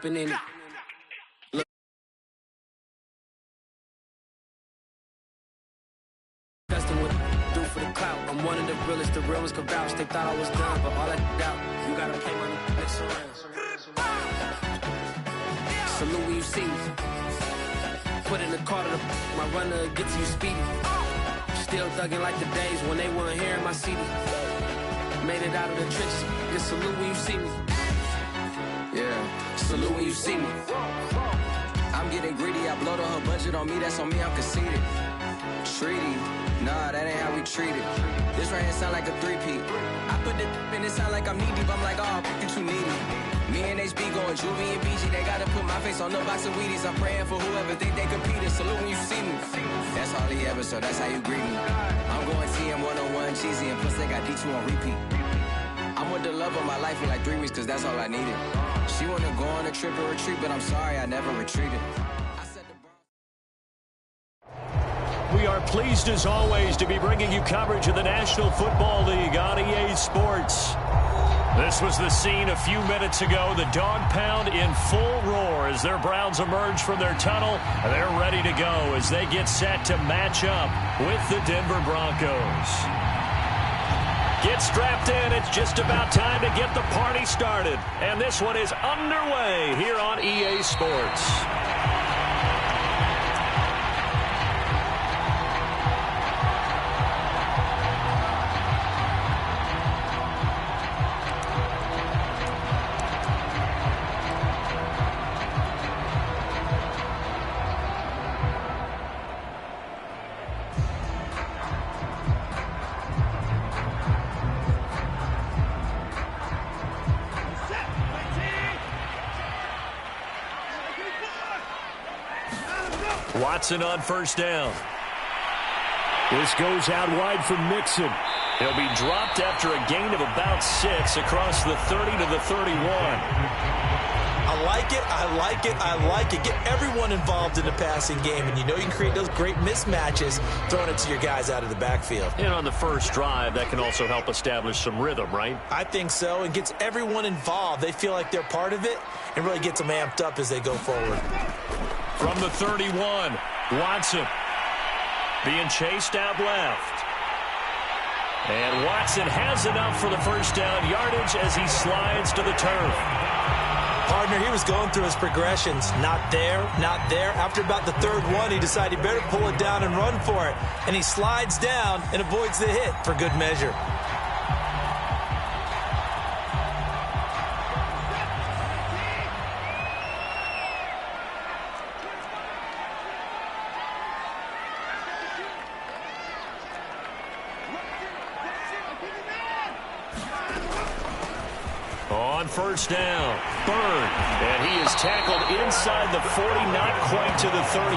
In it. Look. Custom what do for the clout. I'm one of the realest, the real ones can vouch. They thought I was done, but all I doubt. You gotta pay money next around. Salute when you see me. Put in the car to my runner, get to you speedy. Still thugging like the days when they weren't hearing my CD. Made it out of the trenches. Just salute when you see me. Yeah, salute when you see me. I'm getting greedy, I blow the whole budget on me, that's on me, I'm conceited. Treaty, nah, that ain't how we treat it. This right here sound like a three-peat. I put the in it sound like I'm knee-deep, I'm like, oh, you too needy. Me and HB going Juvie and BG, they gotta put my face on the box of Wheaties. I'm praying for whoever think they competed, salute when you see me. That's all he ever, so that's how you greet me. I'm going TM 101 cheesy, and plus they got D2 on repeat. I'm with the love of my life in like 3 weeks, cause that's all I needed. She wanna go on a trip or retreat, but I'm sorry, I never retreated. We are pleased as always to be bringing you coverage of the National Football League on EA Sports. This was the scene a few minutes ago, the dog pound in full roar as their Browns emerge from their tunnel. They're ready to go as they get set to match up with the Denver Broncos. Get strapped in. It's just about time to get the party started. And this one is underway here on EA Sports. Watson on first down. This goes out wide for Mixon. He'll be dropped after a gain of about 6 across the 30 to the 31. I like it, I like it, I like it. Get everyone involved in the passing game, and you know you can create those great mismatches throwing it to your guys out of the backfield. And on the first drive, that can also help establish some rhythm, right? I think so, and gets everyone involved. They feel like they're part of it and really gets them amped up as they go forward. From the 31, Watson being chased out left. And Watson has enough for the first down yardage as he slides to the turf. Partner, he was going through his progressions. Not there, not there. After about the third one, he decided he better pull it down and run for it. And he slides down and avoids the hit for good measure. On first down, Bird, and he is tackled inside the 40, not quite to the 35.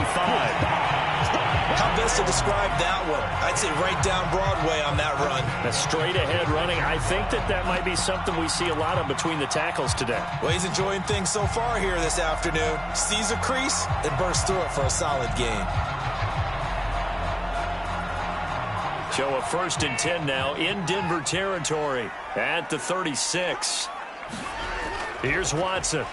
How best to describe that one? I'd say right down Broadway on that run. A straight ahead running. I think that might be something we see a lot of between the tackles today. Well, he's enjoying things so far here this afternoon. Sees a crease and bursts through it for a solid gain. Show a 1st and 10 now in Denver territory at the 36. Here's Watson.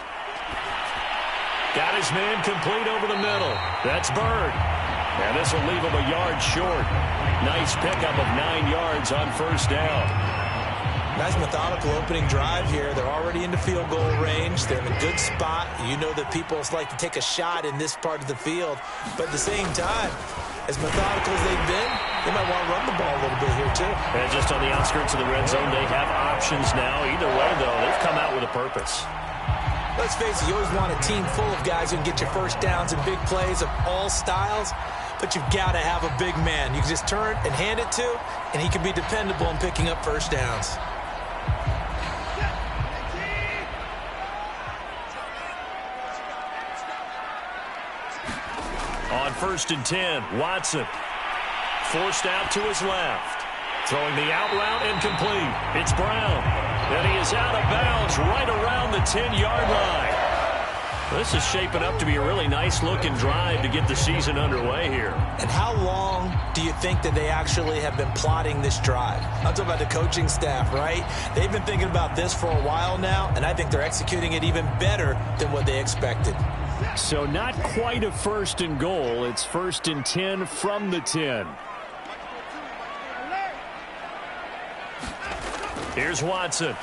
Got his man complete over the middle. That's Bird. And this will leave him a yard short. Nice pickup of 9 yards on first down. Nice methodical opening drive here. They're already into field goal range. They're in a good spot. You know that people like to take a shot in this part of the field. But at the same time, as methodical as they've been, they might want to run the ball a little bit here, too. And just on the outskirts of the red zone, they have options now. Either way, though, they've come out with a purpose. Let's face it, you always want a team full of guys who can get your first downs and big plays of all styles, but you've got to have a big man. You can just turn and hand it to, and he can be dependable in picking up first downs. On 1st and 10, Watson forced out to his left. Throwing the out route incomplete. It's Brown. And he is out of bounds right around the 10-yard line. This is shaping up to be a really nice-looking drive to get the season underway here. And how long do you think that they actually have been plotting this drive? I'm talking about the coaching staff, right? They've been thinking about this for a while now, and I think they're executing it even better than what they expected. So not quite a 1st and goal. It's 1st and 10 from the 10. Here's Watson.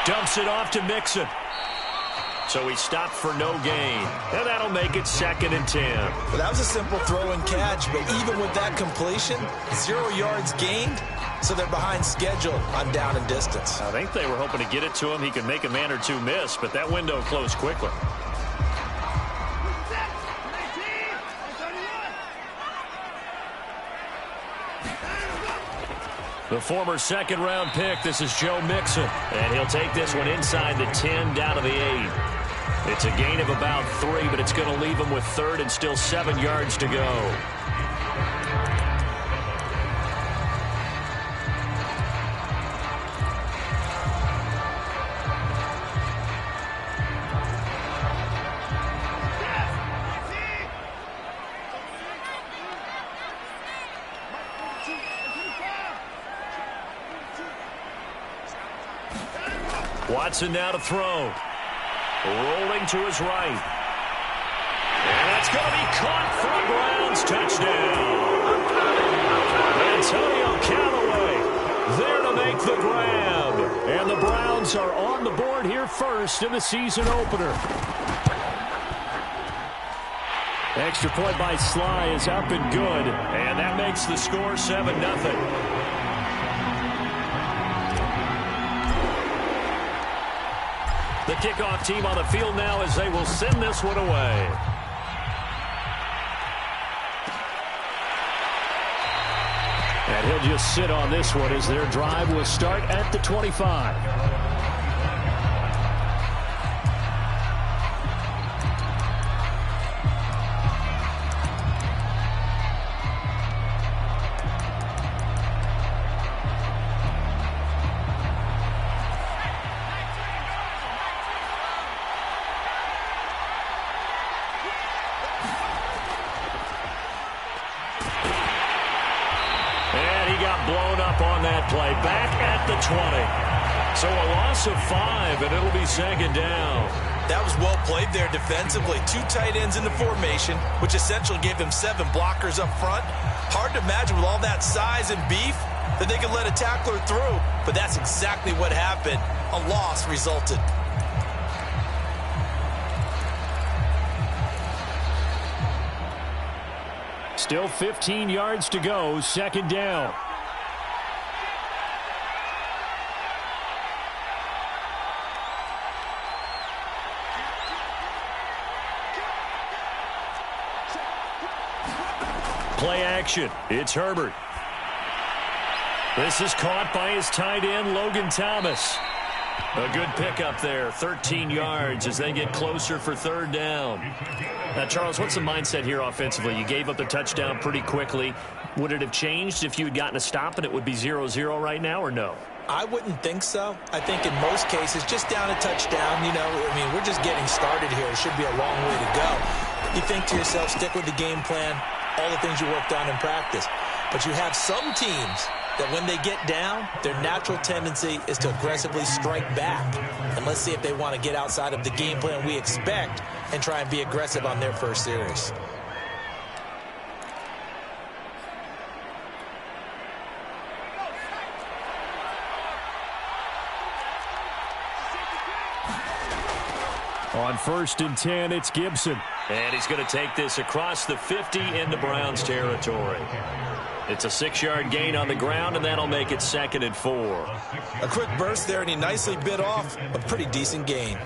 Dumps it off to Mixon. So he stopped for no gain. And that'll make it 2nd and 10. Well, that was a simple throw and catch, but even with that completion, 0 yards gained, so they're behind schedule on down and distance. I think they were hoping to get it to him. He could make a man or two miss, but that window closed quickly. The former 2nd-round pick, this is Joe Mixon. And he'll take this one inside the 10, down to the 8. It's a gain of about 3, but it's going to leave him with 3rd and still 7 yards to go. Watson now to throw. Rolling to his right. And that's going to be caught for a Browns touchdown. Antonio Callaway there to make the grab. And the Browns are on the board here first in the season opener. Extra point by Sly is up and good. And that makes the score 7-0. The kickoff team on the field now as they will send this one away. And he'll just sit on this one as their drive will start at the 25. Blown up on that play. Back at the 20. So a loss of 5, and it'll be 2nd down. That was well played there defensively. 2 tight ends in the formation, which essentially gave them 7 blockers up front. Hard to imagine with all that size and beef that they could let a tackler through. But that's exactly what happened. A loss resulted. Still 15 yards to go. 2nd down. Play action. It's Herbert. This is caught by his tight end, Logan Thomas. A good pickup there. 13 yards as they get closer for 3rd down. Now, Charles, what's the mindset here offensively? You gave up the touchdown pretty quickly. Would it have changed if you had gotten a stop and it would be 0-0 right now, or no? I wouldn't think so. I think in most cases, just down a touchdown, we're just getting started here. It should be a long way to go. You think to yourself, stick with the game plan, all the things you worked on in practice. But you have some teams that when they get down, their natural tendency is to aggressively strike back. And let's see if they want to get outside of the game plan we expect and try and be aggressive on their first series. On 1st and 10, it's Gibson. And he's going to take this across the 50 into Browns territory. It's a 6-yard gain on the ground, and that'll make it 2nd and 4. A quick burst there, and he nicely bit off a pretty decent gain.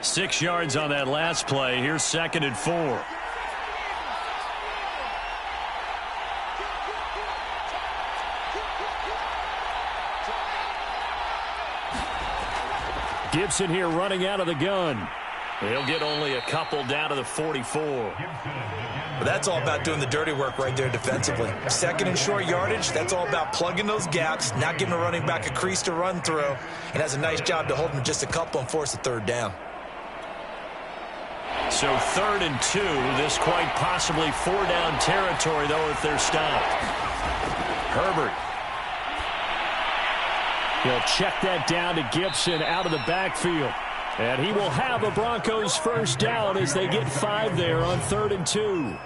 6 yards on that last play. Here's 2nd and 4. Gibson here running out of the gun. He'll get only a couple down to the 44. But that's all about doing the dirty work right there defensively. Second and short yardage, that's all about plugging those gaps, not giving a running back a crease to run through, and has a nice job to hold him just a couple and force a third down. So 3rd and 2, this quite possibly 4-down territory, though, if they're stopped. Herbert. He'll check that down to Gibson out of the backfield. And he will have a Broncos first down as they get 5 there on 3rd and 2.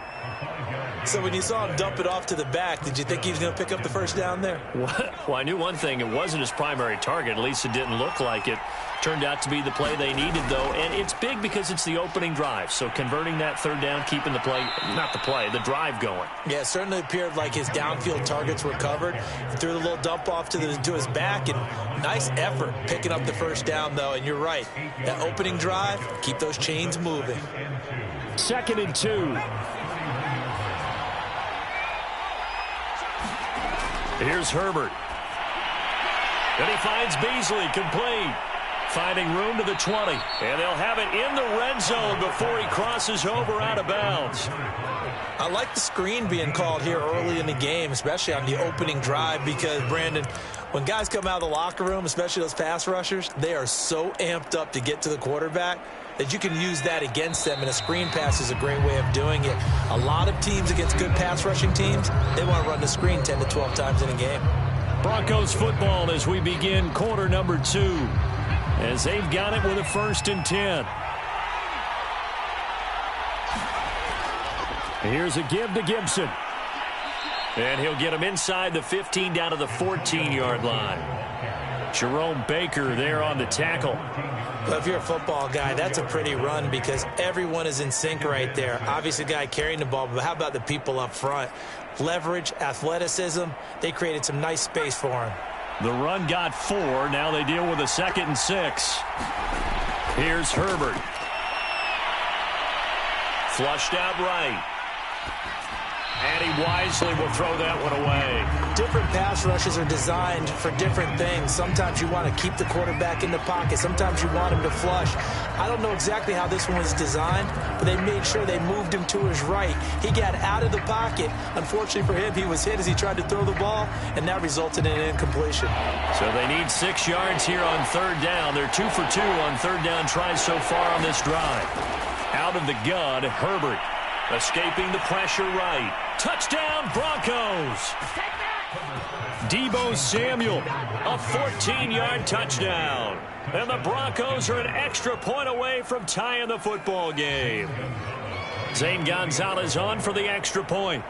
So when you saw him dump it off to the back, did you think he was going to pick up the first down there? Well, I knew one thing. It wasn't his primary target. At least it didn't look like it. Turned out to be the play they needed, though. And it's big because it's the opening drive. So converting that 3rd down, keeping the play, not the play, the drive going. Yeah, it certainly appeared like his downfield targets were covered. Threw the little dump off to his back, and nice effort picking up the first down, though. And you're right. That opening drive, keep those chains moving. 2nd and 2. Here's Herbert. And he finds Beasley complete. Finding room to the 20. And they'll have it in the red zone before he crosses over out of bounds. I like the screen being called here early in the game, especially on the opening drive, because, Brandon, when guys come out of the locker room, especially those pass rushers, they are so amped up to get to the quarterback that you can use that against them, and a screen pass is a great way of doing it. A lot of teams against good pass rushing teams, they want to run the screen 10 to 12 times in a game. Broncos football as we begin quarter number 2, as they've got it with a 1st and 10. Here's a give to Gibson. And he'll get him inside the 15 down to the 14-yard line. Jerome Baker there on the tackle. Well, if you're a football guy, that's a pretty run because everyone is in sync right there. Obviously, the guy carrying the ball, but how about the people up front? Leverage, athleticism, they created some nice space for him. The run got 4. Now they deal with a 2nd and 6. Here's Herbert. Flushed out right. And he wisely will throw that one away. Different pass rushes are designed for different things. Sometimes you want to keep the quarterback in the pocket. Sometimes you want him to flush. I don't know exactly how this one was designed, but they made sure they moved him to his right. He got out of the pocket. Unfortunately for him, he was hit as he tried to throw the ball, and that resulted in an incompletion. So they need 6 yards here on 3rd down. They're 2 for 2 on 3rd down tries so far on this drive. Out of the gun, Herbert. Escaping the pressure right. Touchdown, Broncos. Deebo Samuel, a 14-yard touchdown. And the Broncos are an extra point away from tying the football game. Zane Gonzalez on for the extra point.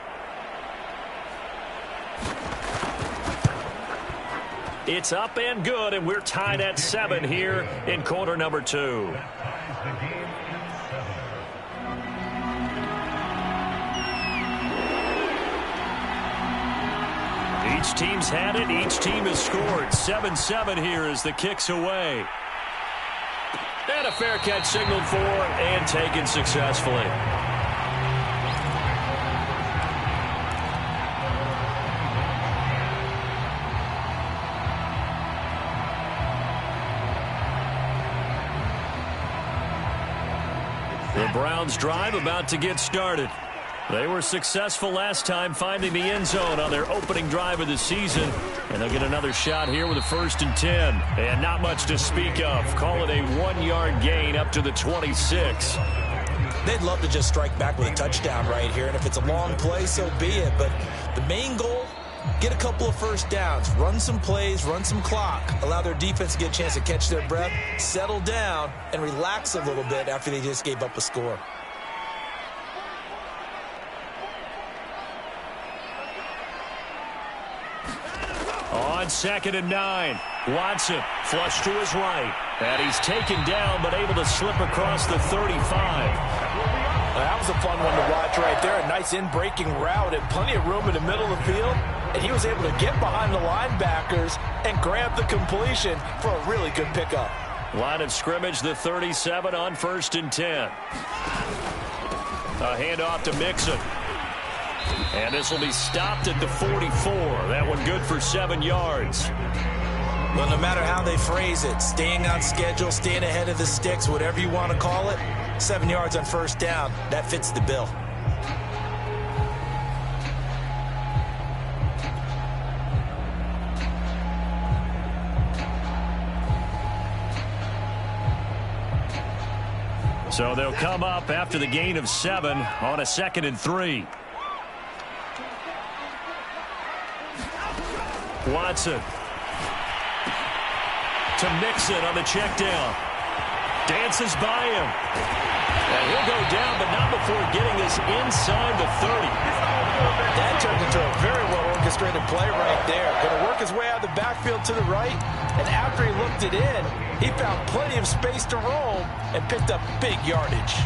It's up and good, and we're tied at 7 here in quarter number 2. Each team's had it. Each team has scored. 7-7 here as the kick's away. And a fair catch signaled for and taken successfully. The Browns drive about to get started. They were successful last time finding the end zone on their opening drive of the season. And they'll get another shot here with a 1st and 10. And not much to speak of. Call it a 1-yard gain up to the 26. They'd love to just strike back with a touchdown right here. And if it's a long play, so be it. But the main goal, get a couple of first downs. Run some plays, run some clock. Allow their defense to get a chance to catch their breath, settle down, and relax a little bit after they just gave up a score. On 2nd and 9, Watson flushed to his right. And he's taken down but able to slip across the 35. That was a fun one to watch right there. A nice in-breaking route and plenty of room in the middle of the field. And he was able to get behind the linebackers and grab the completion for a really good pickup. Line of scrimmage, the 37 on 1st and 10. A handoff to Mixon. And this will be stopped at the 44. That one good for 7 yards. Well, no matter how they phrase it, staying on schedule, staying ahead of the sticks, whatever you want to call it, 7 yards on first down, that fits the bill. So they'll come up after the gain of 7 on a 2nd and 3. Watson to Mixon on the check down. Dances by him. And he'll go down, but not before getting this inside the 30. That turned into a very well-orchestrated play right there. Going to work his way out of the backfield to the right, and after he looked it in, he found plenty of space to roam and picked up big yardage.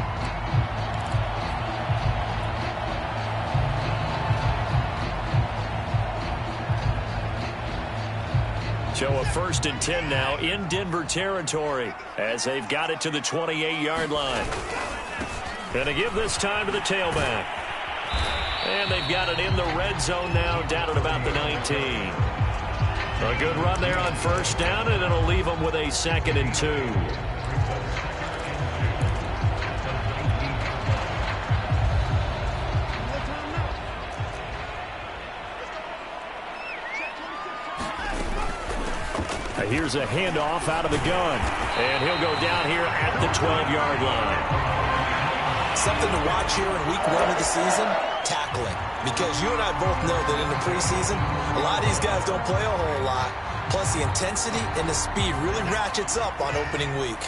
So a 1st and 10 now in Denver territory as they've got it to the 28-yard line. Going to give this time to the tailback. And they've got it in the red zone now down at about the 19. A good run there on first down, and it'll leave them with a 2nd and 2. Here's a handoff out of the gun. And he'll go down here at the 12-yard line. Something to watch here in week 1 of the season, tackling. Because you and I both know that in the preseason, a lot of these guys don't play a whole lot. Plus the intensity and the speed really ratchets up on opening week.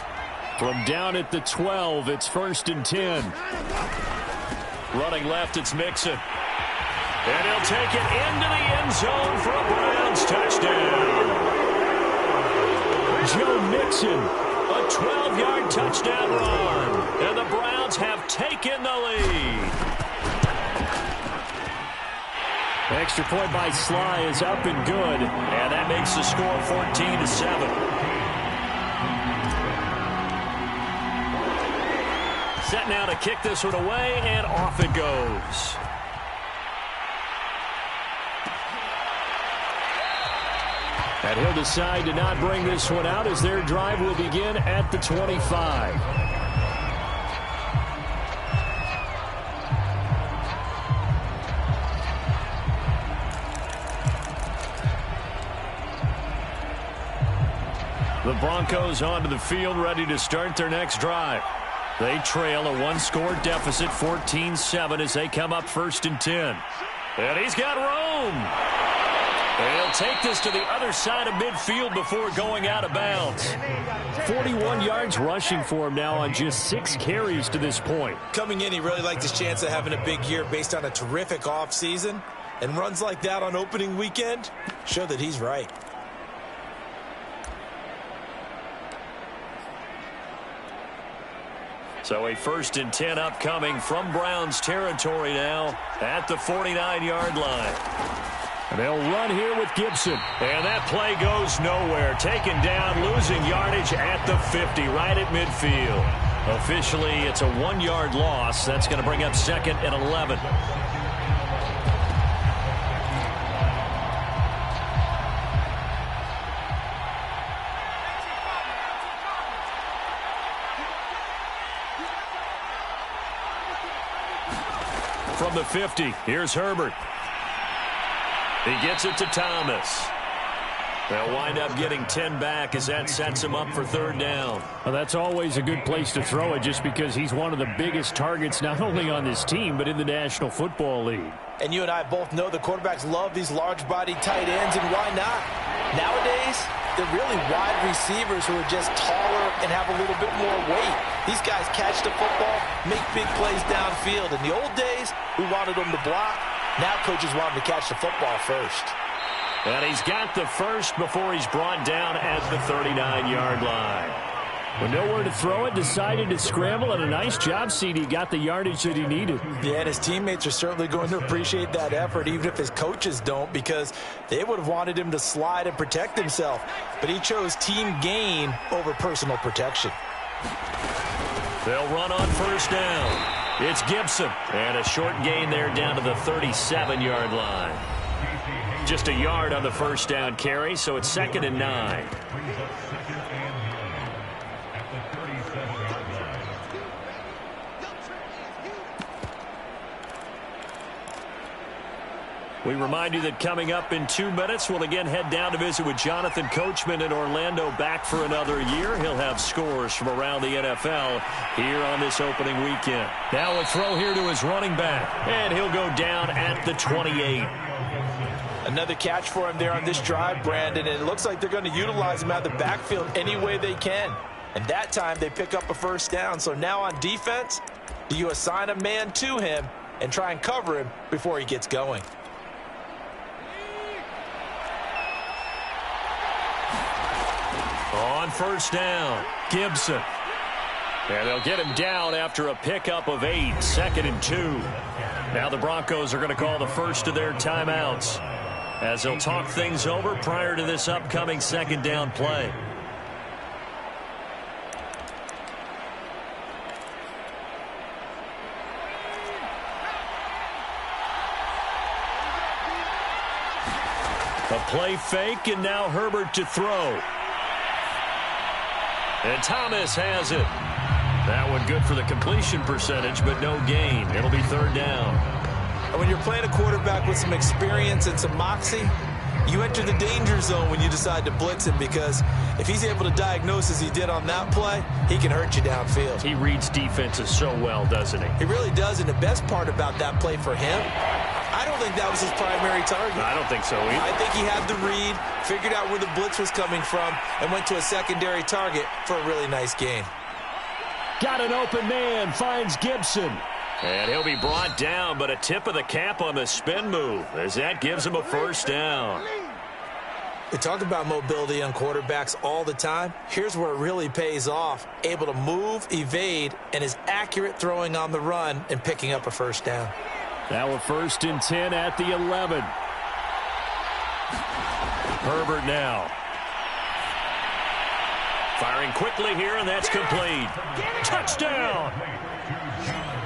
From down at the 12, it's 1st and 10. Running left, it's Mixon. And he'll take it into the end zone for a Browns touchdown. Joe Mixon, a 12-yard touchdown run, and the Browns have taken the lead. Extra point by Sly is up and good, and that makes the score 14-7. Set now to kick this one away, and off it goes. And he'll decide to not bring this one out as their drive will begin at the 25. The Broncos onto the field ready to start their next drive. They trail a one-score deficit, 14-7, as they come up 1st and 10. And he's got room. He'll take this to the other side of midfield before going out of bounds. 41 yards rushing for him now on just 6 carries to this point. Coming in, he really liked his chance of having a big year based on a terrific offseason. And runs like that on opening weekend show that he's right. So a 1st and 10 upcoming from Browns territory now at the 49-yard line. And they'll run here with Gibson. And that play goes nowhere. Taken down, losing yardage at the 50, right at midfield. Officially, it's a 1-yard loss. That's going to bring up 2nd and 11. From the 50, here's Herbert. He gets it to Thomas. They'll wind up getting 10 back as that sets him up for 3rd down. Well, that's always a good place to throw it just because he's one of the biggest targets not only on this team but in the National Football League. And you and I both know the quarterbacks love these large-bodied tight ends, and why not? Nowadays, they're really wide receivers who are just taller and have a little bit more weight. These guys catch the football, make big plays downfield. In the old days, we wanted them to block. Now coaches want him to catch the football first. And he's got the first before he's brought down at the 39-yard line. With nowhere to throw it, decided to scramble, and a nice job, CD. Got the yardage that he needed. Yeah, and his teammates are certainly going to appreciate that effort, even if his coaches don't, because they would have wanted him to slide and protect himself. But he chose team gain over personal protection. They'll run on 1st down. It's Gibson. And a short gain there down to the 37-yard line. him just a yard on the first down carry, so it's 2nd and 9. We remind you that coming up in 2 minutes, we'll again head down to visit with Jonathan Coachman in Orlando, back for another year. He'll have scores from around the NFL here on this opening weekend. Now a throw here to his running back, and he'll go down at the 28. Another catch for him there on this drive, Brandon, and it looks like they're going to utilize him out of the backfield any way they can. And that time they pick up a first down. So now on defense, do you assign a man to him and try and cover him before he gets going? On first down, Gibson. And they'll get him down after a pickup of 8, 2nd and 2. Now the Broncos are going to call the first of their timeouts as they'll talk things over prior to this upcoming 2nd down play. A play fake, and now Herbert to throw. And Thomas has it. That one good for the completion percentage, but no gain. It'll be 3rd down. And when you're playing a quarterback with some experience and some moxie, you enter the danger zone when you decide to blitz him, because if he's able to diagnose as he did on that play, he can hurt you downfield. He reads defenses so well, doesn't he? He really does, and the best part about that play for him, I don't think that was his primary target. I don't think so either. I think he had the read, figured out where the blitz was coming from, and went to a secondary target for a really nice gain. Got an open man, finds Gibson. And he'll be brought down, but a tip of the cap on the spin move, as that gives him a first down. We talk about mobility on quarterbacks all the time. Here's where it really pays off. Able to move, evade, and is accurate throwing on the run and picking up a first down. Now a 1st and 10 at the 11. Herbert now. Firing quickly here, and that's complete. Touchdown!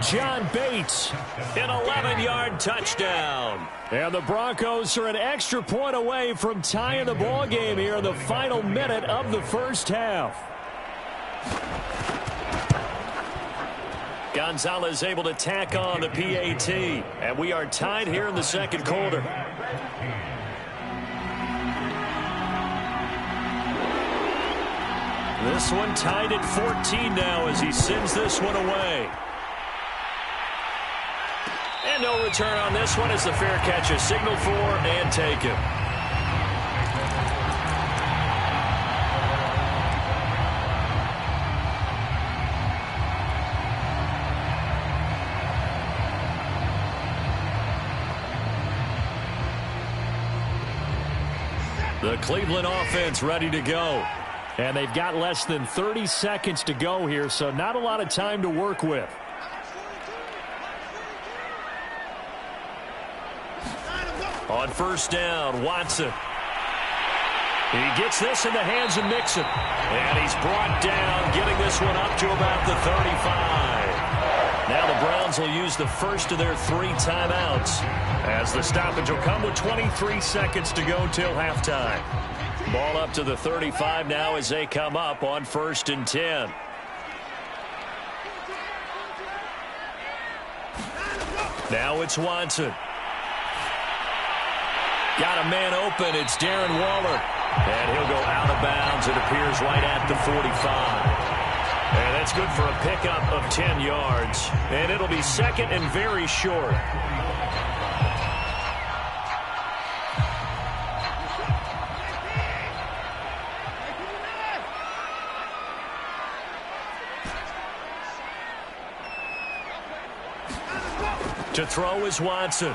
John Bates. An 11-yard touchdown. And the Broncos are an extra point away from tying the ball game here in the final minute of the first half. Gonzalez able to tack on the PAT. And we are tied here in the second quarter. This one tied at 14 now as he sends this one away. And no return on this one as the fair catch is signaled for and taken. The Cleveland offense ready to go. And they've got less than 30 seconds to go here, so not a lot of time to work with. On first down, Watson. He gets this in the hands of Mixon. And he's brought down, getting this one up to about the 35. Now the Browns will use the first of their 3 timeouts, as the stoppage will come with 23 seconds to go till halftime. Ball up to the 35 now as they come up on 1st and 10. Now it's Watson. Got a man open. It's Darren Waller. And he'll go out of bounds. It appears right at the 45. And that's good for a pickup of 10 yards. And it'll be 2nd and very short. To throw is Watson.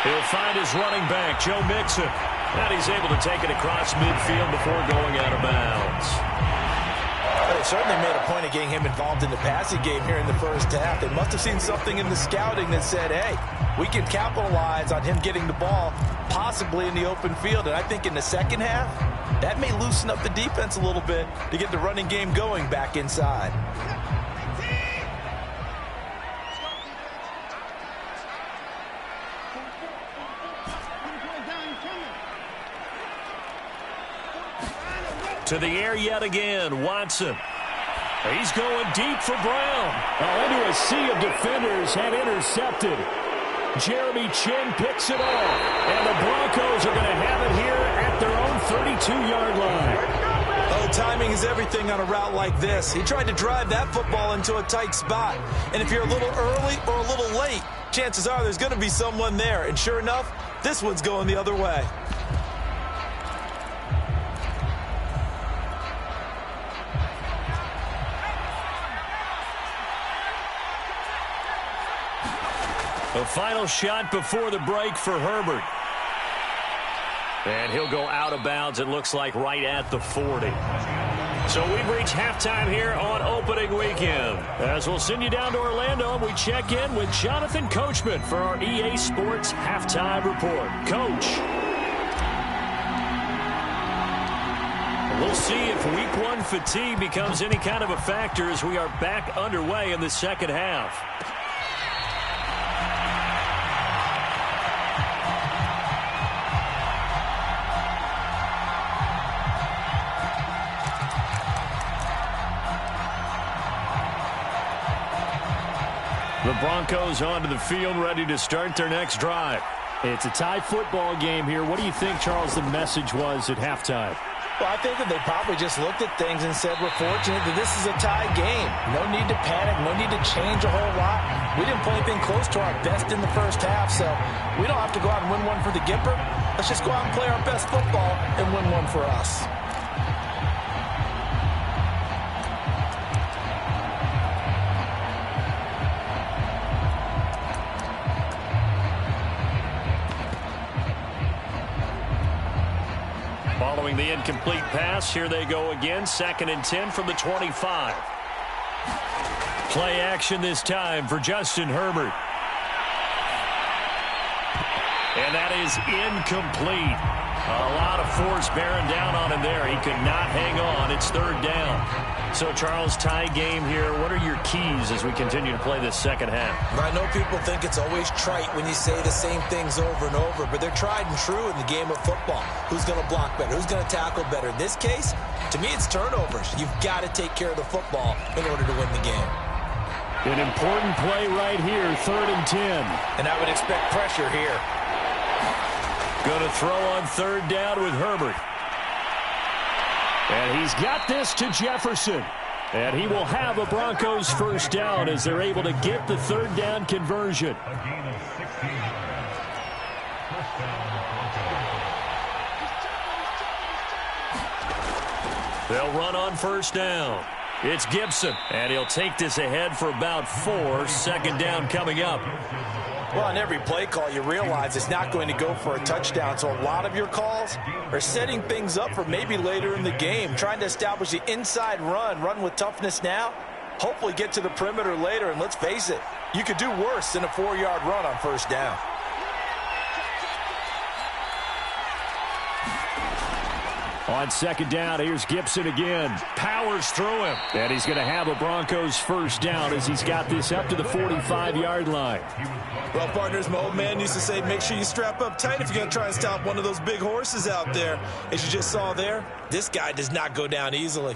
He'll find his running back, Joe Mixon. And he's able to take it across midfield before going out of bounds. They certainly made a point of getting him involved in the passing game here in the first half. They must have seen something in the scouting that said, hey, we can capitalize on him getting the ball, possibly in the open field. And I think in the second half, that may loosen up the defense a little bit to get the running game going back inside. To the air yet again, Watson. He's going deep for Brown. Into a sea of defenders and intercepted. Jeremy Chin picks it off. And the Broncos are going to have it here at their own 32-yard line. Oh, timing is everything on a route like this. He tried to drive that football into a tight spot. And if you're a little early or a little late, chances are there's going to be someone there. And sure enough, this one's going the other way. The final shot before the break for Herbert. And he'll go out of bounds, it looks like, right at the 40. So we've reached halftime here on opening weekend. As we'll send you down to Orlando, we check in with Jonathan Coachman for our EA Sports Halftime Report. Coach. We'll see if Week 1 fatigue becomes any kind of a factor as we are back underway in the second half. The Broncos onto the field, ready to start their next drive. It's a tie football game here. What do you think, Charles, the message was at halftime? Well, I think that they probably just looked at things and said, we're fortunate that this is a tie game. No need to panic, no need to change a whole lot. We didn't play anything close to our best in the first half, so we don't have to go out and win one for the Gipper. Let's just go out and play our best football and win one for us. Following the incomplete pass, here they go again. 2nd and 10 from the 25. Play action this time for Justin Herbert. And that is incomplete. A lot of force bearing down on him there. He could not hang on. It's 3rd down. So, Charles, tie game here. What are your keys as we continue to play this second half? I know people think it's always trite when you say the same things over and over, but they're tried and true in the game of football. Who's going to block better? Who's going to tackle better? In this case, to me, it's turnovers. You've got to take care of the football in order to win the game. An important play right here, 3rd and 10. And I would expect pressure here. Going to throw on 3rd down with Herbert. And he's got this to Jefferson. And he will have a Broncos first down as they're able to get the 3rd down conversion. They'll run on 1st down. It's Gibson, and he'll take this ahead for about 4. 2nd down coming up. Well, on every play call, you realize it's not going to go for a touchdown. So a lot of your calls are setting things up for maybe later in the game, trying to establish the inside run with toughness now, hopefully get to the perimeter later. And let's face it, you could do worse than a 4-yard run on 1st down. On 2nd down, here's Gibson again. Powers through him. And he's going to have a Broncos first down as he's got this up to the 45-yard line. Well, partners, my old man used to say, make sure you strap up tight if you're going to try and stop one of those big horses out there. As you just saw there, this guy does not go down easily.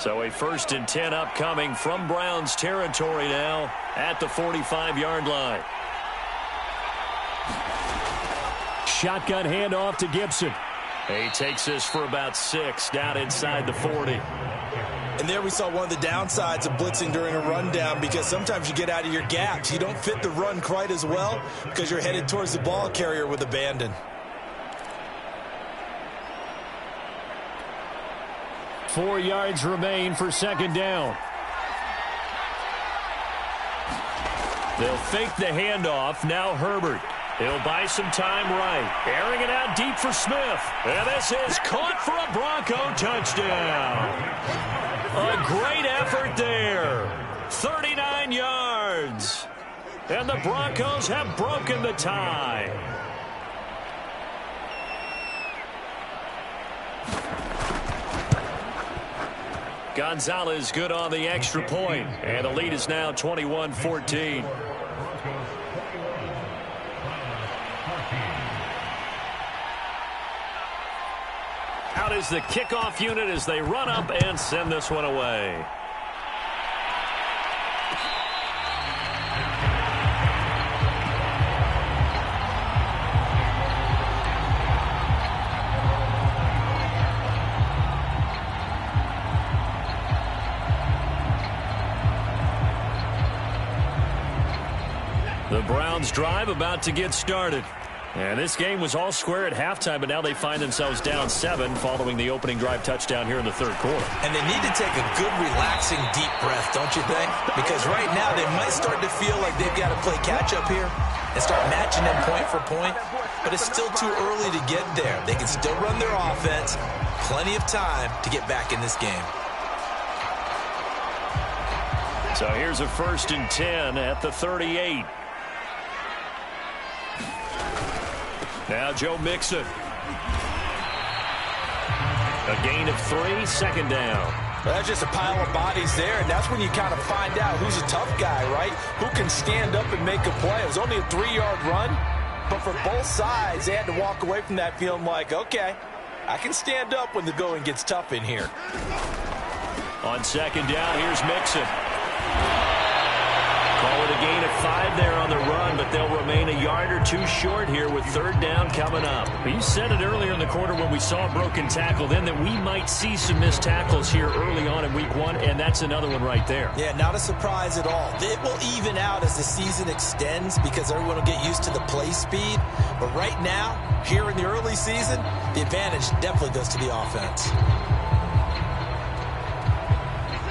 So a 1st and 10 upcoming from Browns territory now at the 45-yard line. Shotgun handoff to Gibson. He takes this for about 6 down inside the 40. And there we saw one of the downsides of blitzing during a rundown, because sometimes you get out of your gaps. You don't fit the run quite as well because you're headed towards the ball carrier with abandon. 4 yards remain for 2nd down. They'll fake the handoff. Now Herbert. He'll buy some time right. Airing it out deep for Smith. And this is caught for a Bronco touchdown. A great effort there. 39 yards. And the Broncos have broken the tie. Gonzalez good on the extra point. And the lead is now 21-14. Out is the kickoff unit as they run up and send this one away. The Browns drive about to get started. And this game was all square at halftime, but now they find themselves down 7 following the opening drive touchdown here in the third quarter. And they need to take a good, relaxing, deep breath, don't you think? Because right now they might start to feel like they've got to play catch-up here and start matching them point for point. But it's still too early to get there. They can still run their offense. Plenty of time to get back in this game. So here's a 1st and 10 at the 38. Now Joe Mixon. A gain of 3, second down. Well, that's just a pile of bodies there, and that's when you kind of find out who's a tough guy, right? Who can stand up and make a play. It was only a 3-yard run, but for both sides, they had to walk away from that feeling like, okay, I can stand up when the going gets tough in here. On second down, here's Mixon. Call it a gain of 5 there on the run, but they'll remain a yard or 2 short here with third down coming up. You said it earlier in the quarter when we saw a broken tackle then that we might see some missed tackles here early on in week 1, and that's another one right there. Yeah, not a surprise at all. It will even out as the season extends because everyone will get used to the play speed. But right now, here in the early season, the advantage definitely goes to the offense.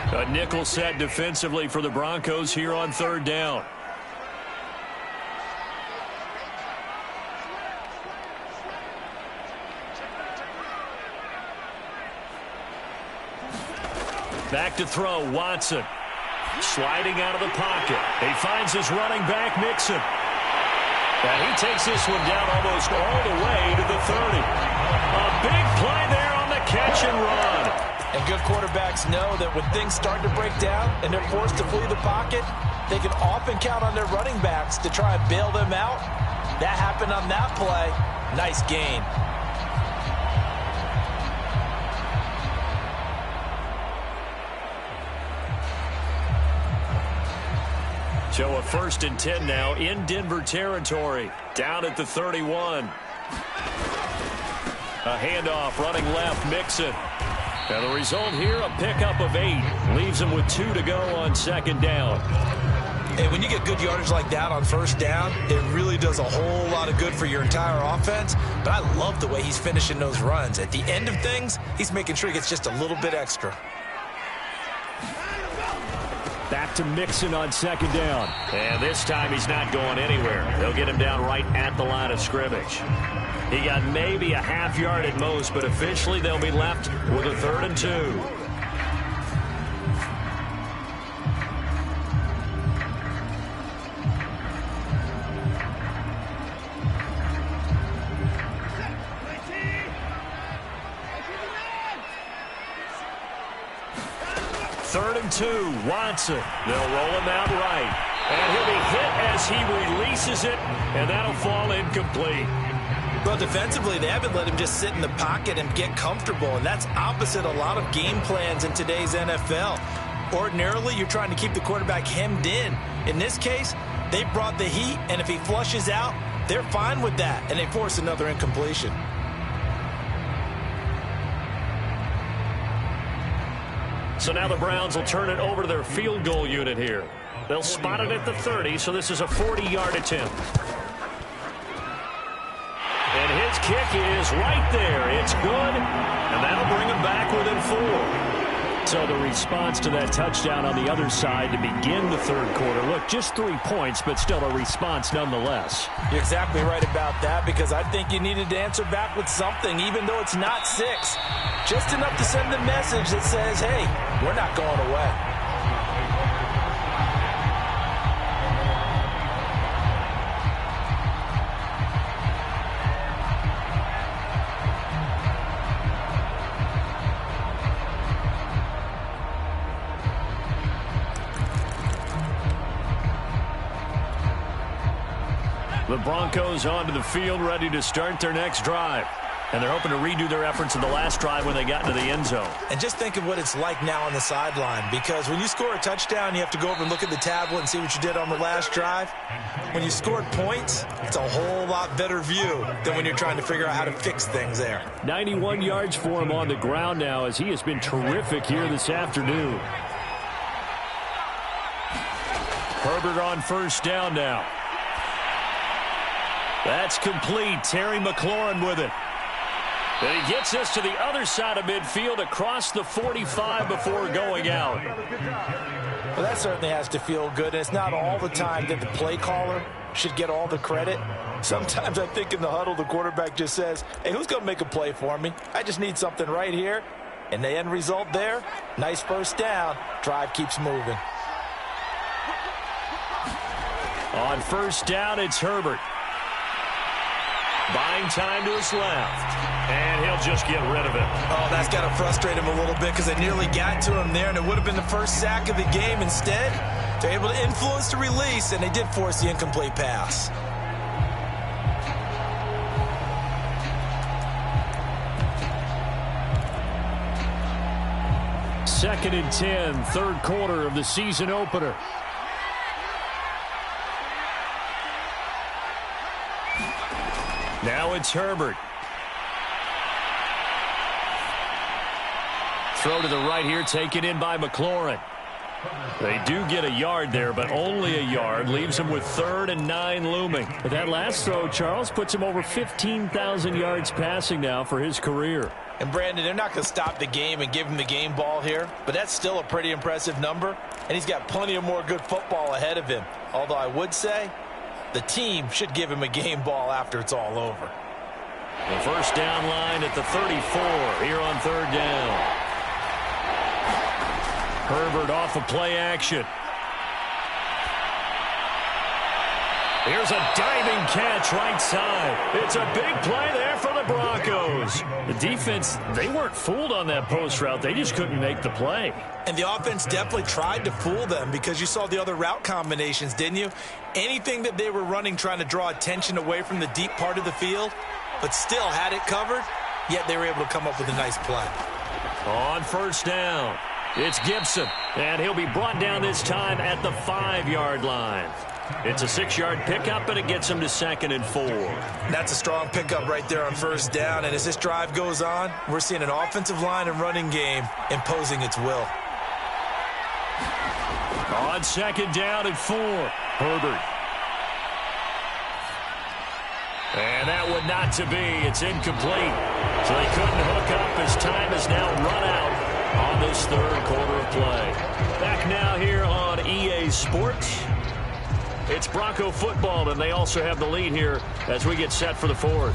A nickel set defensively for the Broncos here on third down. Back to throw, Watson. Sliding out of the pocket. He finds his running back, Mixon. And he takes this one down almost all the way to the 30. A big play there on the catch and run. And good quarterbacks know that when things start to break down and they're forced to flee the pocket, they can often count on their running backs to try and bail them out. That happened on that play. Nice gain. So a 1st and 10 now in Denver territory. Down at the 31. A handoff running left, Mixon. And the result here, a pickup of 8. Leaves them with 2 to go on second down. And when you get good yardage like that on first down, it really does a whole lot of good for your entire offense. But I love the way he's finishing those runs. At the end of things, he's making sure he gets just a little bit extra. Back to Mixon on second down. And this time he's not going anywhere. They'll get him down right at the line of scrimmage. He got maybe a half yard at most, but officially they'll be left with a 3rd and 2. Third and 2, Watson. They'll roll him out right. And he'll be hit as he releases it, and that'll fall incomplete. Well, defensively, they haven't let him just sit in the pocket and get comfortable, and that's opposite a lot of game plans in today's NFL. Ordinarily, you're trying to keep the quarterback hemmed in. In this case, they brought the heat, and if he flushes out, they're fine with that, and they force another incompletion. So now the Browns will turn it over to their field goal unit here. They'll spot it at the 30, so this is a 40-yard attempt. And his kick is right there. It's good, and that'll bring him back within 4. So the response to that touchdown on the other side to begin the third quarter. Look, just 3 points, but still a response nonetheless. You're exactly right about that, because I think you needed to answer back with something, even though it's not 6. Just enough to send the message that says, hey, we're not going away. The Broncos onto the field, ready to start their next drive. And they're hoping to redo their efforts in the last drive when they got into the end zone. And just think of what it's like now on the sideline, because when you score a touchdown, you have to go over and look at the tablet and see what you did on the last drive. When you scored points, it's a whole lot better view than when you're trying to figure out how to fix things there. 91 yards for him on the ground now, as he has been terrific here this afternoon. Herbert on first down now. That's complete. Terry McLaurin with it. And he gets us to the other side of midfield across the 45 before going out. Well, that certainly has to feel good. And it's not all the time that the play caller should get all the credit. Sometimes I think in the huddle, the quarterback just says, hey, who's going to make a play for me? I just need something right here. And the end result there, nice first down. Drive keeps moving. On first down, it's Herbert. Buying time to his left. And he'll just get rid of it. Oh, that's got to frustrate him a little bit, because they nearly got to him there, and it would have been the first sack of the game. Instead, they're able to influence the release, and they did force the incomplete pass. Second and 10, third quarter of the season opener. Now it's Herbert. Throw to the right here, taken in by McLaurin. They do get a yard there, but only a yard. Leaves them with 3rd and 9 looming. But that last throw, Charles, puts him over 15,000 yards passing now for his career. And, Brandon, they're not going to stop the game and give him the game ball here, but that's still a pretty impressive number, and he's got plenty of more good football ahead of him. Although I would say the team should give him a game ball after it's all over. The first down line at the 34 here on 3rd down. Herbert off of play action. Here's a diving catch right side. It's a big play there for the Broncos. The defense, they weren't fooled on that post route. They just couldn't make the play. And the offense definitely tried to fool them, because you saw the other route combinations, didn't you? Anything that they were running trying to draw attention away from the deep part of the field, but still had it covered, yet they were able to come up with a nice play. On first down, it's Gibson, and he'll be brought down this time at the 5-yard line. It's a 6-yard pickup, and it gets him to 2nd and 4. That's a strong pickup right there on first down, and as this drive goes on, we're seeing an offensive line and running game imposing its will. On 2nd down and 4, Herbert. And that one not to be. It's incomplete. So they couldn't hook up as time is now run out on this 3rd quarter of play. Back now here on EA Sports. It's Bronco football, and they also have the lead here as we get set for the 4th.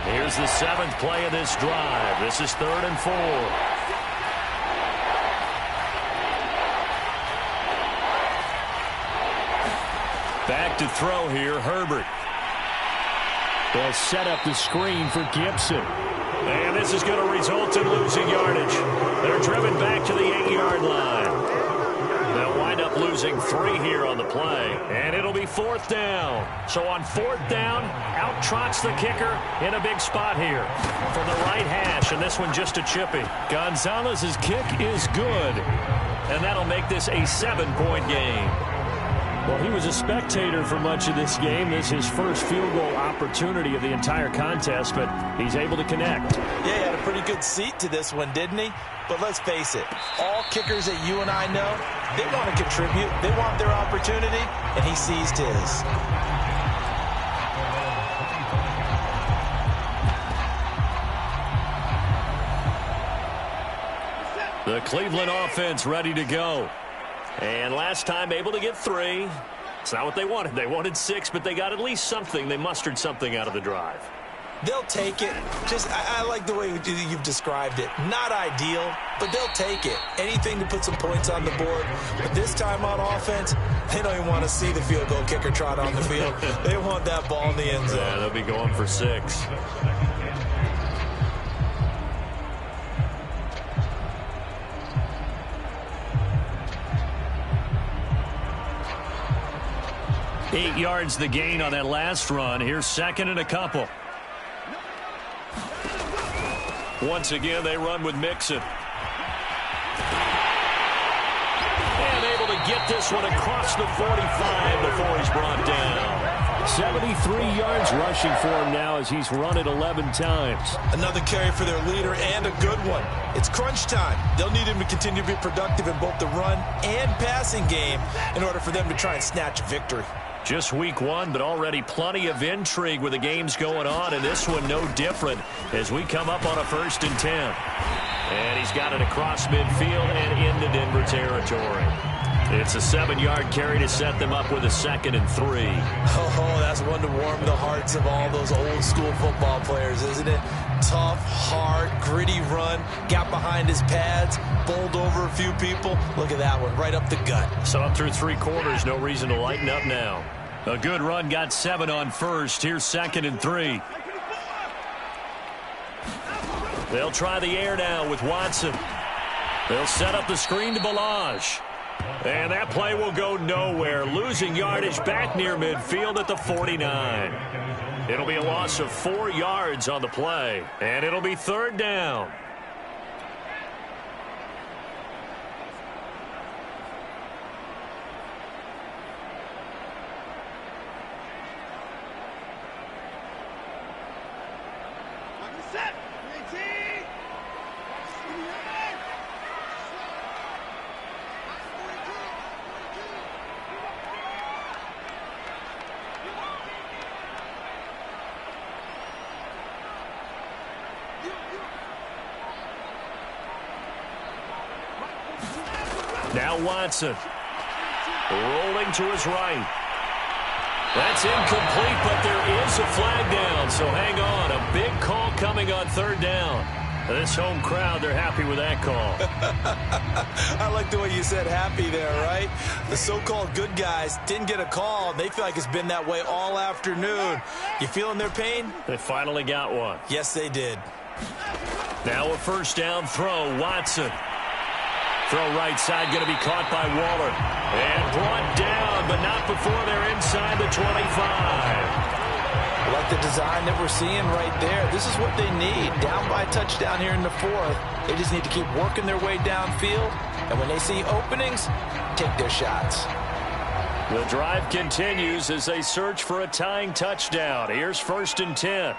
Here's the 7th play of this drive. This is 3rd and 4. Back to throw here, Herbert. They'll set up the screen for Gibson. And this is going to result in losing yardage. They're driven back to the 8-yard line. They'll wind up losing 3 here on the play. And it'll be 4th down. So on 4th down, out trots the kicker in a big spot here from the right hash. And this one just a chippy. Gonzalez's kick is good. And that'll make this a 7-point game. Well, he was a spectator for much of this game. This is his first field goal opportunity of the entire contest, but he's able to connect. Yeah, he had a pretty good seat to this one, didn't he? But let's face it, all kickers that you and I know, they want to contribute. They want their opportunity, and he seized his. The Cleveland offense ready to go. And last time able to get 3. It's not what they wanted. They wanted 6, but they got at least something. They mustered something out of the drive. They'll take it. I like the way you've described it. Not ideal, but they'll take it. Anything to put some points on the board. But this time on offense, they don't even want to see the field goal kicker trot on the field. They want that ball in the end zone. Yeah, they'll be going for 6. 8 yards the gain on that last run. Here's second and a couple. Once again, they run with Mixon. And able to get this one across the 45 before he's brought down. 73 yards rushing for him now as he's run it 11 times. Another carry for their leader and a good one. It's crunch time. They'll need him to continue to be productive in both the run and passing game in order for them to try and snatch a victory. Just week one, but already plenty of intrigue with the games going on, and this one no different as we come up on a 1st and 10. And he's got it across midfield and into Denver territory. It's a 7-yard carry to set them up with a 2nd and 3. Oh, that's one to warm the hearts of all those old-school football players, isn't it? Tough, hard, gritty run, got behind his pads, bowled over a few people. Look at that one, right up the gut. So up through 3 quarters, no reason to lighten up now. A good run, got 7 on first. Here's 2nd and 3. They'll try the air now with Watson. They'll set up the screen to Balaj. And that play will go nowhere. Losing yardage back near midfield at the 49. It'll be a loss of 4 yards on the play. And it'll be 3rd down. Now Watson. Rolling to his right. That's incomplete, but there is a flag down, so hang on. A big call coming on 3rd down. This home crowd, they're happy with that call. I like the way you said happy there, right? The so-called good guys didn't get a call. They feel like it's been that way all afternoon. You feeling their pain? They finally got one. Yes, they did. Now a 1st down throw, Watson. Throw right side, going to be caught by Waller. And brought down, but not before they're inside the 25. I like the design that we're seeing right there. This is what they need. Down by a touchdown here in the 4th. They just need to keep working their way downfield. And when they see openings, take their shots. The drive continues as they search for a tying touchdown. Here's 1st and 10.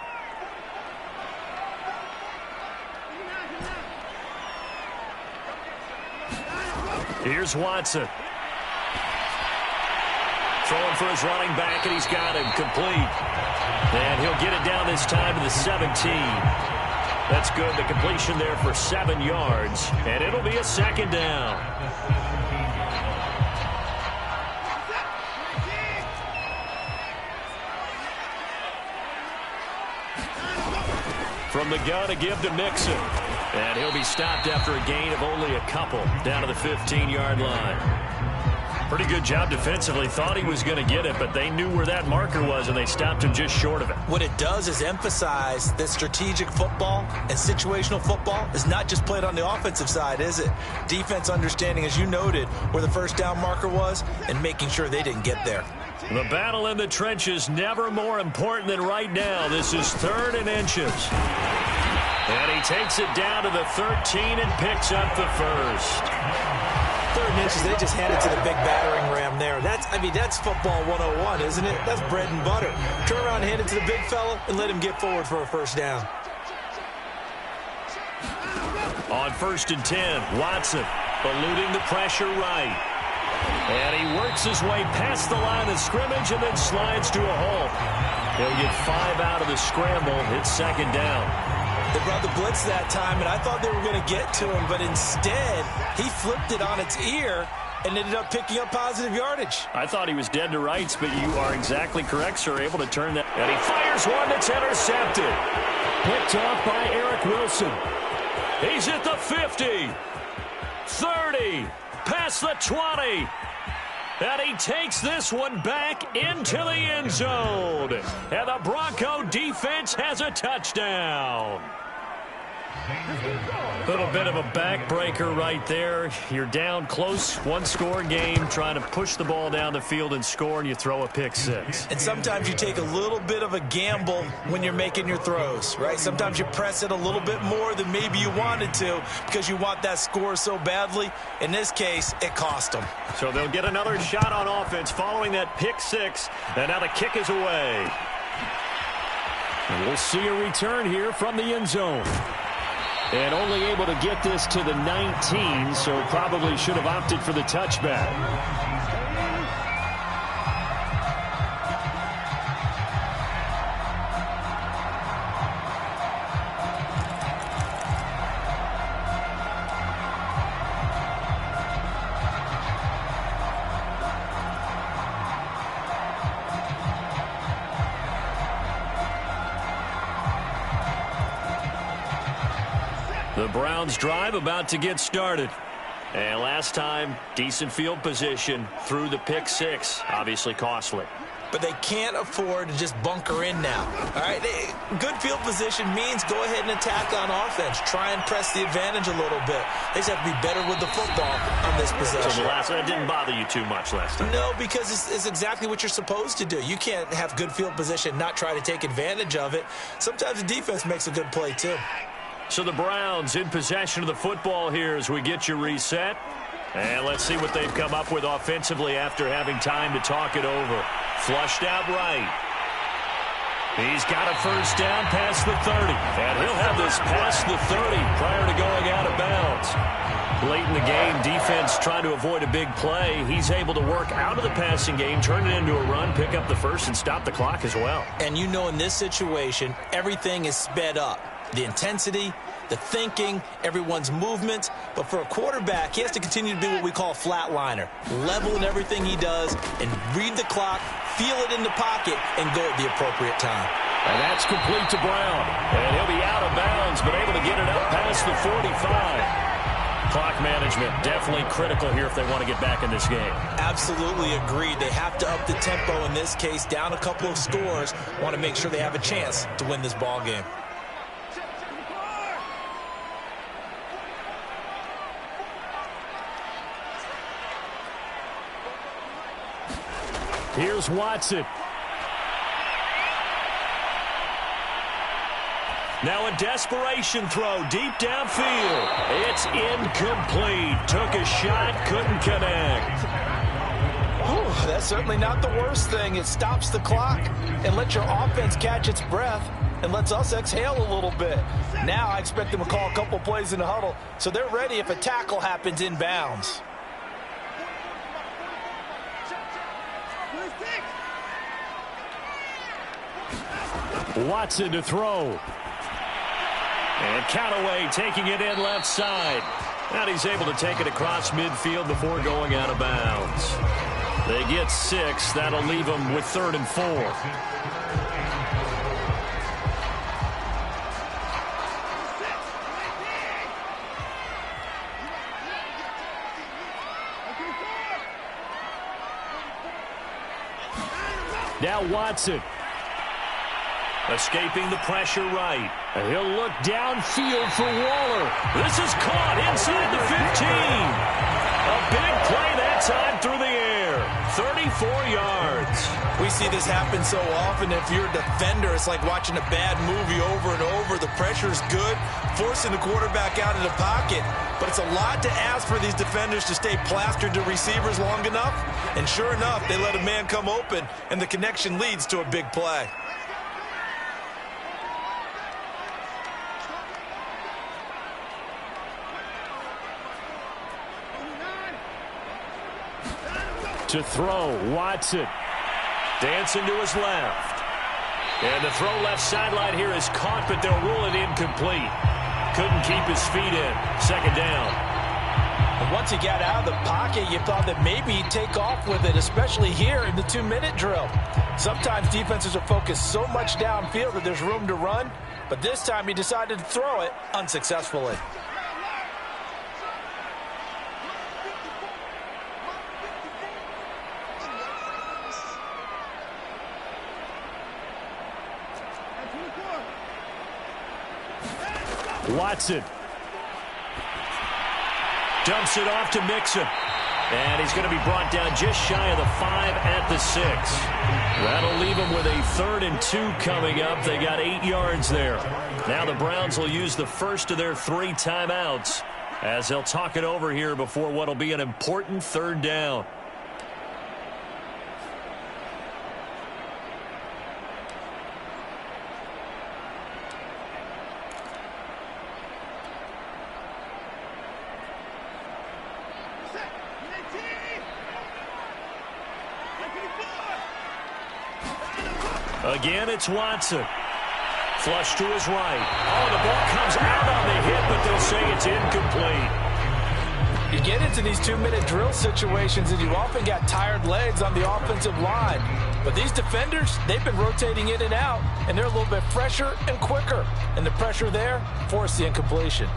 Here's Watson. Throwing for his running back, and he's got him complete. And he'll get it down this time to the 17. That's good. The completion there for 7 yards. And it'll be a 2nd down. From the gun, a give to Mixon. And he'll be stopped after a gain of only a couple down to the 15-yard line. Pretty good job defensively. Thought he was going to get it, but they knew where that marker was, and they stopped him just short of it. What it does is emphasize that strategic football and situational football is not just played on the offensive side, is it? Defense understanding, as you noted, where the 1st down marker was and making sure they didn't get there. The battle in the trenches never more important than right now. This is 3rd and inches. And he takes it down to the 13 and picks up the 1st. 3rd and inches, they just hand it to the big battering ram there. That's football 101, isn't it? That's bread and butter. Turn around, hand it to the big fella, and let him get forward for a 1st down. On 1st and 10, Watson eluding the pressure right. And he works his way past the line of scrimmage and then slides to a halt. He'll get 5 out of the scramble. It's 2nd down. They brought the blitz that time, and I thought they were going to get to him, but instead, he flipped it on its ear and ended up picking up positive yardage. I thought he was dead to rights, but you are exactly correct, sir, able to turn that. And he fires one that's intercepted. Picked off by Eric Wilson. He's at the 50, 30, past the 20. And he takes this one back into the end zone. And the Bronco defense has a touchdown. Little bit of a backbreaker right there. You're down close, one-score game, trying to push the ball down the field and score, and you throw a pick six. And sometimes you take a little bit of a gamble when you're making your throws, right? Sometimes you press it a little bit more than maybe you wanted to because you want that score so badly. In this case, it cost them. So they'll get another shot on offense following that pick six, and now the kick is away. And we'll see a return here from the end zone. And only able to get this to the 19, so probably should have opted for the touchback. The Browns drive about to get started. And last time, decent field position through the pick six. Obviously costly. But they can't afford to just bunker in now. All right, good field position means go ahead and attack on offense. Try and press the advantage a little bit. They just have to be better with the football on this possession. So that didn't bother you too much last time? No, because it's exactly what you're supposed to do. You can't have good field position, not try to take advantage of it. Sometimes the defense makes a good play too. So the Browns in possession of the football here as we get you reset. And let's see what they've come up with offensively after having time to talk it over. Flushed out right. He's got a first down past the 30. And he'll have this past the 30 prior to going out of bounds. Late in the game, defense trying to avoid a big play. He's able to work out of the passing game, turn it into a run, pick up the first, and stop the clock as well. And you know in this situation, everything is sped up. The intensity, the thinking, everyone's movement. But for a quarterback, he has to continue to be what we call a flatliner. Level in everything he does and read the clock, feel it in the pocket, and go at the appropriate time. And that's complete to Brown. And he'll be out of bounds, but able to get it up past the 45. Clock management definitely critical here if they want to get back in this game. Absolutely agreed. They have to up the tempo in this case, down a couple of scores. Want to make sure they have a chance to win this ball game. Here's Watson. Now a desperation throw deep downfield. It's incomplete. Took a shot, couldn't connect. Whew, that's certainly not the worst thing. It stops the clock and lets your offense catch its breath and lets us exhale a little bit. Now I expect them to call a couple plays in the huddle so they're ready if a tackle happens inbounds. Watson to throw. And Callaway taking it in left side. And he's able to take it across midfield before going out of bounds. They get 6. That'll leave them with 3rd and 4. Now Watson. Escaping the pressure right. And he'll look downfield for Waller. This is caught inside the 15. A big play that time through the air. 34 yards. We see this happen so often. If you're a defender, it's like watching a bad movie over and over. The pressure's good, forcing the quarterback out of the pocket. But it's a lot to ask for these defenders to stay plastered to receivers long enough. And sure enough, they let a man come open, and the connection leads to a big play. To throw, Watson. Dancing to his left. And the throw left sideline here is caught, but they'll rule it incomplete. Couldn't keep his feet in. 2nd down. And once he got out of the pocket, you thought that maybe he'd take off with it, especially here in the 2-minute drill. Sometimes defenses are focused so much downfield that there's room to run, but this time he decided to throw it unsuccessfully. Watson dumps it off to Mixon. And he's going to be brought down just shy of the 5 at the 6. That'll leave him with a 3rd and 2 coming up. They got 8 yards there. Now the Browns will use the first of their 3 timeouts as they'll talk it over here before what will be an important 3rd down. Again, it's Watson. Flush to his right. Oh, the ball comes out on the hit, but they'll say it's incomplete. You get into these 2-minute drill situations, and you often got tired legs on the offensive line. But these defenders, they've been rotating in and out, and they're a little bit fresher and quicker. And the pressure there forced the incompletion.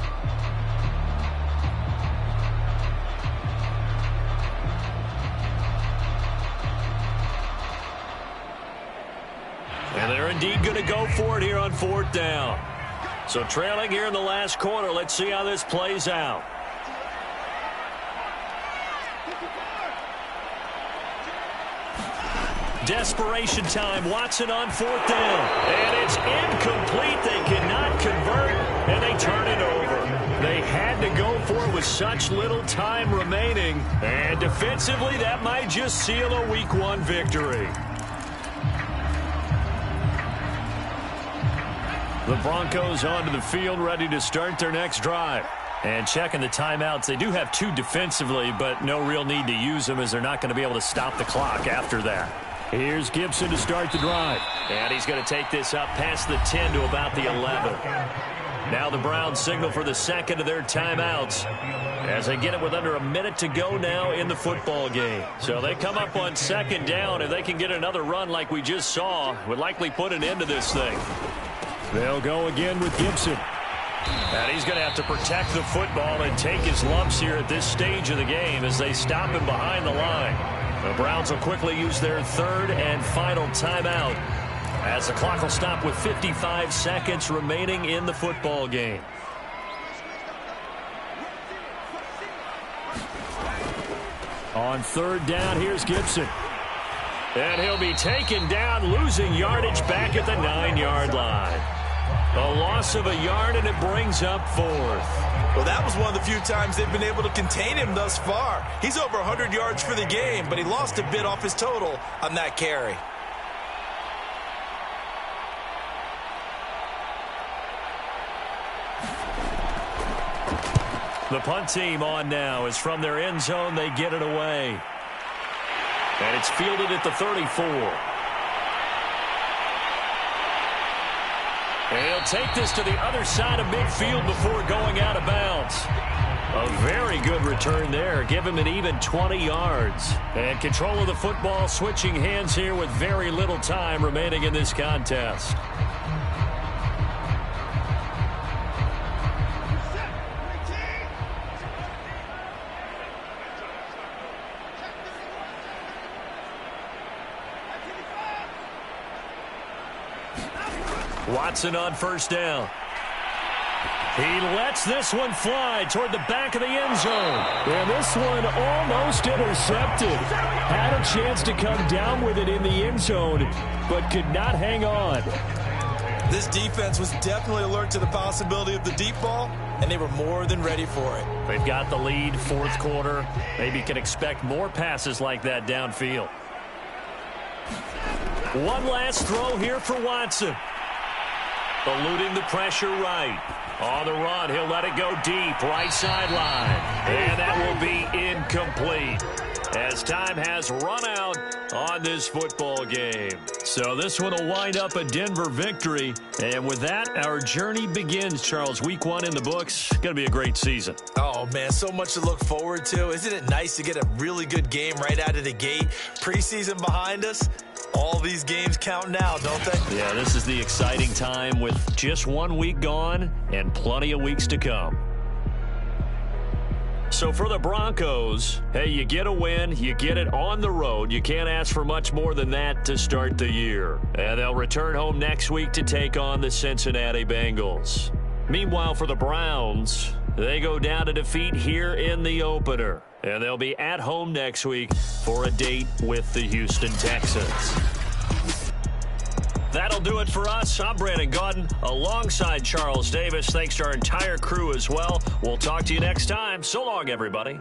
And they're indeed going to go for it here on 4th down. So trailing here in the last quarter. Let's see how this plays out. Desperation time. Watson on 4th down. And it's incomplete. They cannot convert, and they turn it over. They had to go for it with such little time remaining. And defensively, that might just seal a Week 1 victory. The Broncos onto the field, ready to start their next drive. And checking the timeouts, they do have 2 defensively, but no real need to use them as they're not going to be able to stop the clock after that. Here's Gibson to start the drive. And he's going to take this up past the 10 to about the 11. Now the Browns signal for the second of their timeouts as they get it with under a minute to go now in the football game. So they come up on 2nd down. If they can get another run like we just saw, would likely put an end to this thing. They'll go again with Gibson. And he's going to have to protect the football and take his lumps here at this stage of the game as they stop him behind the line. The Browns will quickly use their 3rd and final timeout as the clock will stop with 55 seconds remaining in the football game. On 3rd down, here's Gibson. And he'll be taken down, losing yardage back at the 9-yard line. A loss of a yard, and it brings up 4th. Well, that was one of the few times they've been able to contain him thus far. He's over 100 yards for the game, but he lost a bit off his total on that carry. The punt team on now is from their end zone. They get it away. And it's fielded at the 34. And he'll take this to the other side of midfield before going out of bounds. A very good return there. Give him an even 20 yards. And control of the football, switching hands here with very little time remaining in this contest. Watson on 1st down. He lets this one fly toward the back of the end zone. And this one almost intercepted. Had a chance to come down with it in the end zone, but could not hang on. This defense was definitely alert to the possibility of the deep ball, and they were more than ready for it. They've got the lead, 4th quarter. Maybe can expect more passes like that downfield. One last throw here for Watson. Eluding the pressure right. On the run, he'll let it go deep, right sideline. And that will be incomplete as time has run out on this football game. So this one will wind up a Denver victory. And with that, our journey begins, Charles. Week 1 in the books. Going to be a great season. Oh, man, so much to look forward to. Isn't it nice to get a really good game right out of the gate? Preseason behind us. All these games count now, don't they? Yeah, this is the exciting time with just 1 week gone and plenty of weeks to come. So for the Broncos, hey, you get a win, you get it on the road. You can't ask for much more than that to start the year. And they'll return home next week to take on the Cincinnati Bengals. Meanwhile, for the Browns, they go down to defeat here in the opener. And they'll be at home next week for a date with the Houston Texans. That'll do it for us. I'm Brandon Gaudin alongside Charles Davis. Thanks to our entire crew as well. We'll talk to you next time. So long, everybody.